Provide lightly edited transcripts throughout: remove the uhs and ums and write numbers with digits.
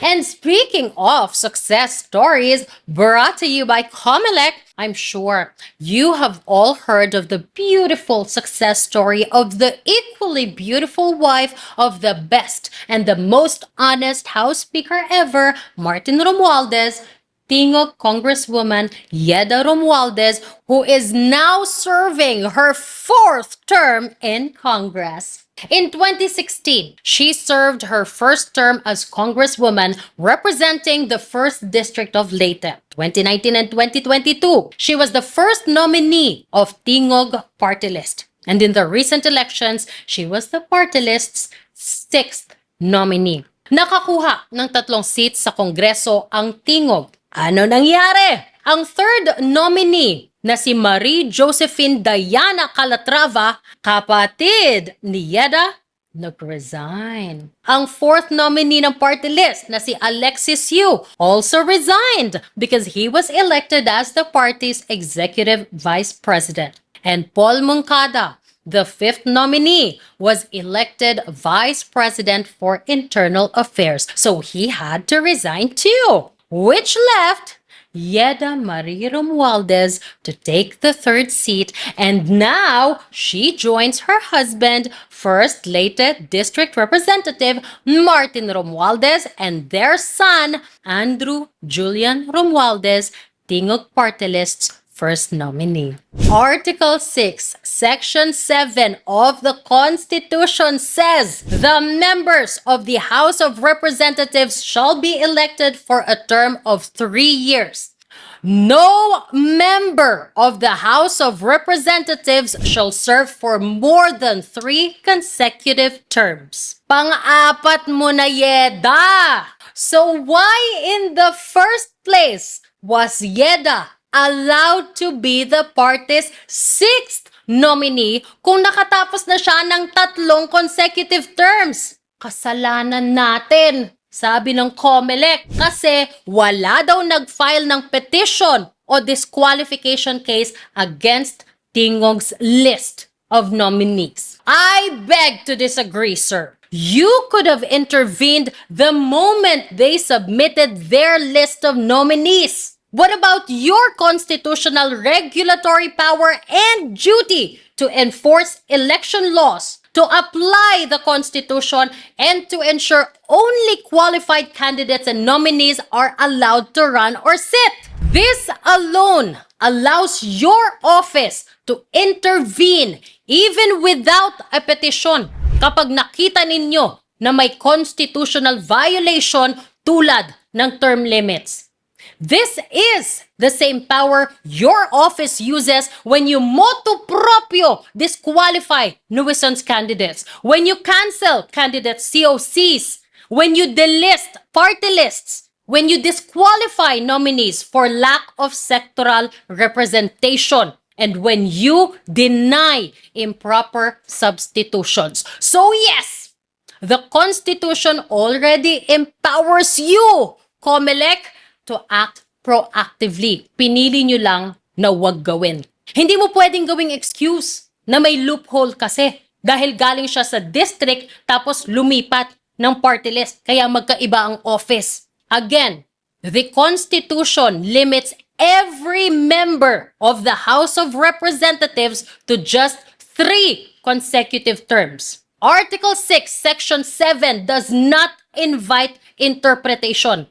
And speaking of success stories brought to you by Comelec, I'm sure you have all heard of the beautiful success story of the equally beautiful wife of the best and the most honest House Speaker ever, Martin Romualdez, Tingog Congresswoman Yeda Romualdez, who is now serving her fourth term in Congress. In 2016, she served her first term as Congresswoman representing the 1st District of Leyte. 2019 and 2022, she was the first nominee of Tingog Party List. And in the recent elections, she was the party list's 6th nominee. Nakakuha ng 3 seats sa Kongreso ang Tingog. Ano nangyari? Ang third nominee na si Marie Josephine Diana Calatrava, kapatid ni Yeda, nag-resign. Ang fourth nominee ng party list na si Alexis Yu also resigned because he was elected as the party's executive vice president. And Paul Moncada, the fifth nominee, was elected vice president for internal affairs. So he had to resign too, which left Yeda Marie Romualdez to take the third seat, and now she joins her husband, First Leyte District Representative Martin Romualdez, and their son, Andrew Julian Romualdez, Tingog Party List's first nominee. Article 6, Section 7 of the Constitution says the members of the House of Representatives shall be elected for a term of 3 years. No member of the House of Representatives shall serve for more than 3 consecutive terms. Pang-apat mo na, Yeda! So why in the first place was Yeda allowed to be the party's 6th nominee kung nakatapos na siya ng 3 consecutive terms? Kasalanan natin, sabi ng Comelec, kasi wala daw nag-file ng petition o disqualification case against Tingog's list of nominees. I beg to disagree, sir. You could have intervened the moment they submitted their list of nominees. What about your constitutional regulatory power and duty to enforce election laws, to apply the Constitution, and to ensure only qualified candidates and nominees are allowed to run or sit? This alone allows your office to intervene even without a petition kapag nakita ninyo na may constitutional violation tulad ng term limits. This is the same power your office uses when you motu proprio disqualify nuisance candidates, when you cancel candidates' COCs, when you delist party lists, when you disqualify nominees for lack of sectoral representation, and when you deny improper substitutions. So yes, the Constitution already empowers you, Comelec, to act proactively. Pinili nyo lang na wag gawin. Hindi mo pwedeng gawing excuse na may loophole kasi dahil galing siya sa district tapos lumipat ng party list kaya magkaiba ang office. Again, the Constitution limits every member of the House of Representatives to just 3 consecutive terms. Article 6, Section 7 does not invite interpretation.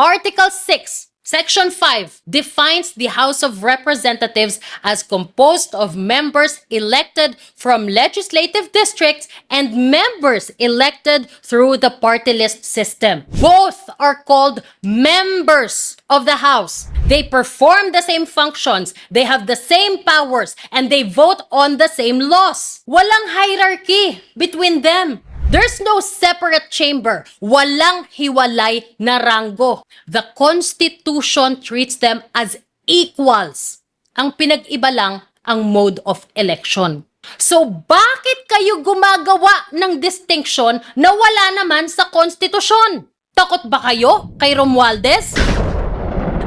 Article 6, Section 5 defines the House of Representatives as composed of members elected from legislative districts and members elected through the party list system. Both are called members of the House. They perform the same functions, they have the same powers, and they vote on the same laws. Walang hierarchy between them. There's no separate chamber. Walang hiwalay na ranggo. The Constitution treats them as equals. Ang pinag-iba lang ang mode of election. So bakit kayo gumagawa ng distinction na wala naman sa Constitution? Takot ba kayo kay Romualdez?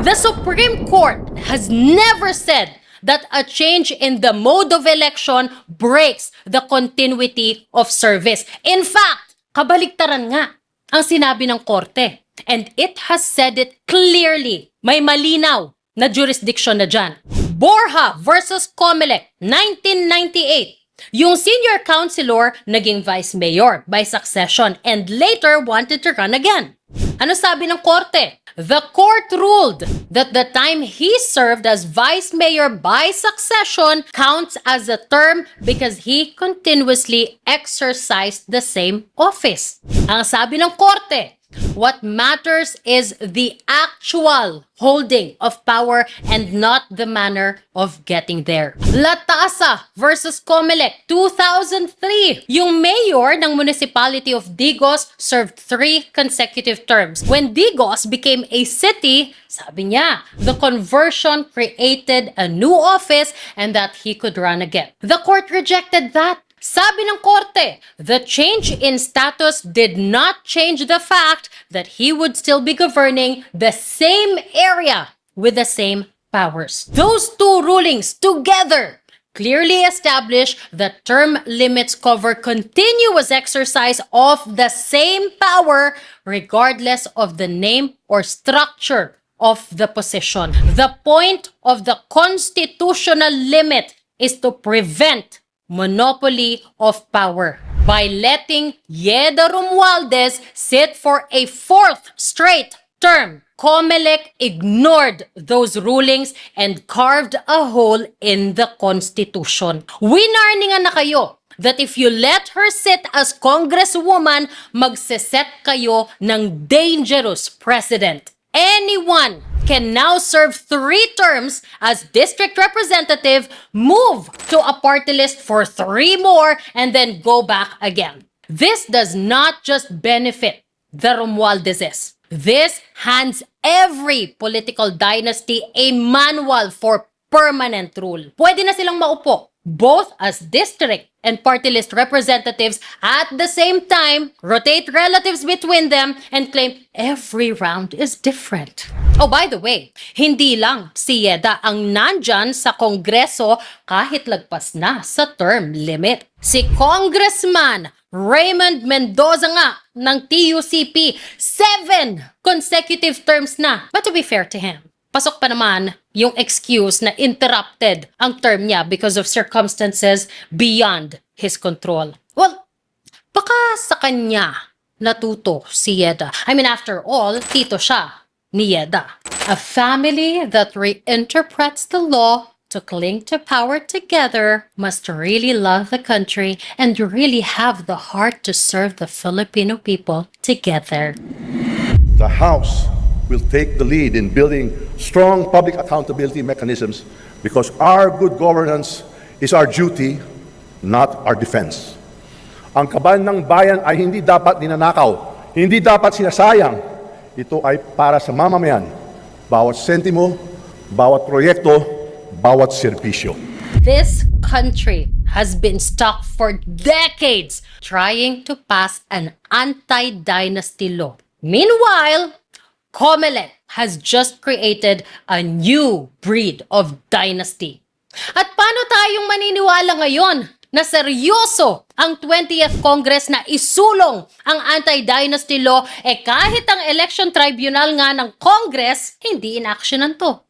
The Supreme Court has never said that a change in the mode of election breaks the continuity of service. In fact, kabaliktaran nga ang sinabi ng korte. And it has said it clearly. May malinaw na jurisdiction na dyan. Borja versus Comelec, 1998. Yung senior councilor naging vice mayor by succession and later wanted to run again. Ano sabi ng korte? The court ruled that the time he served as vice mayor by succession counts as a term because he continuously exercised the same office. Ang sabi ng korte, what matters is the actual holding of power and not the manner of getting there. Latasa versus Comelec, 2003. Yung mayor ng municipality of Digos served 3 consecutive terms. When Digos became a city, sabi niya, the conversion created a new office and that he could run again. The court rejected that. Sabi ng korte, the change in status did not change the fact that he would still be governing the same area with the same powers. Those two rulings together clearly establish that term limits cover continuous exercise of the same power regardless of the name or structure of the position. The point of the constitutional limit is to prevent monopoly of power by letting Yeda Romualdez sit for a 4th straight term. Comelec ignored those rulings and carved a hole in the Constitution. Winarningan na kayo that if you let her sit as congresswoman, magseset kayo ng dangerous precedent. Anyone can now serve 3 terms as district representative, move to a party list for 3 more, and then go back again. This does not just benefit the Romualdezes. This hands every political dynasty a manual for permanent rule. Pwede na silang maupo, both as district and party list representatives at the same time, rotate relatives between them, and claim every round is different. Oh, by the way, hindi lang si Yeda ang nandyan sa Kongreso kahit lagpas na sa term limit. Si Congressman Raymond Mendoza nga ng TUCP, 7 consecutive terms na. But to be fair to him, pasok pa naman yung excuse na interrupted ang term niya because of circumstances beyond his control. Well, baka sa kanya natuto si Yeda. I mean, after all, tito siya ni Yeda. A family that reinterprets the law to cling to power together must really love the country and really have the heart to serve the Filipino people together. The House will take the lead in building strong public accountability mechanisms because our good governance is our duty, not our defense. Ang kaban ng bayan ay hindi dapat ninanakaw, hindi dapat sinasayang. Ito ay para sa mamamayan. Bawat sentimo, bawat proyekto, bawat serbisyo. This country has been stuck for decades trying to pass an anti-dynasty law. Meanwhile, Comelec has just created a new breed of dynasty. At paano tayong maniniwala ngayon na seryoso ang 20th Congress na isulong ang anti-dynasty law kahit ang election tribunal nga ng Congress hindi inaksyonan to?